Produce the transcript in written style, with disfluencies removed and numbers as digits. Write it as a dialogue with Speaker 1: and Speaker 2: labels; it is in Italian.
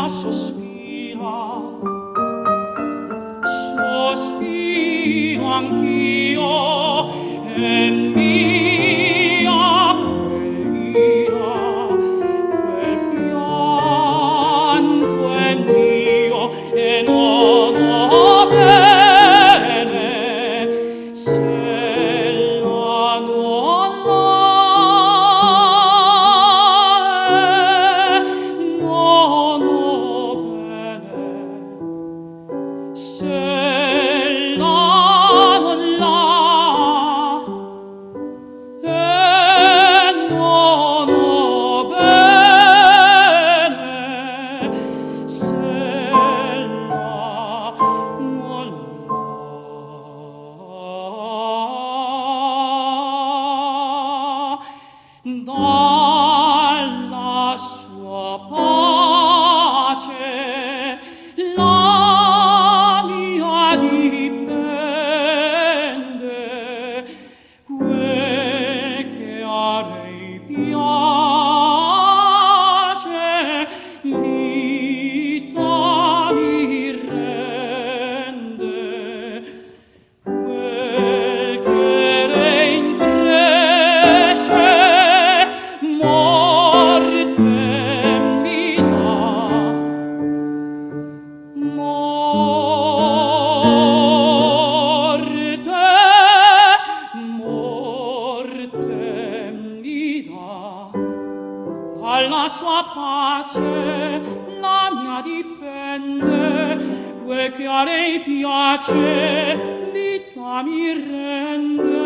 Speaker 1: sospiro anch'io e mia quell'ira, quel pianto è mio e non ho bene se la non non ho bene se la non non ho bene se la non dalla sua pace la mia dipende, quel che a lei piace vita mi rende, quel che lei incresce morte mi dà, morte mi dà. Dalla sua pace la mia dipende, quel che a lei piace vita mi rende.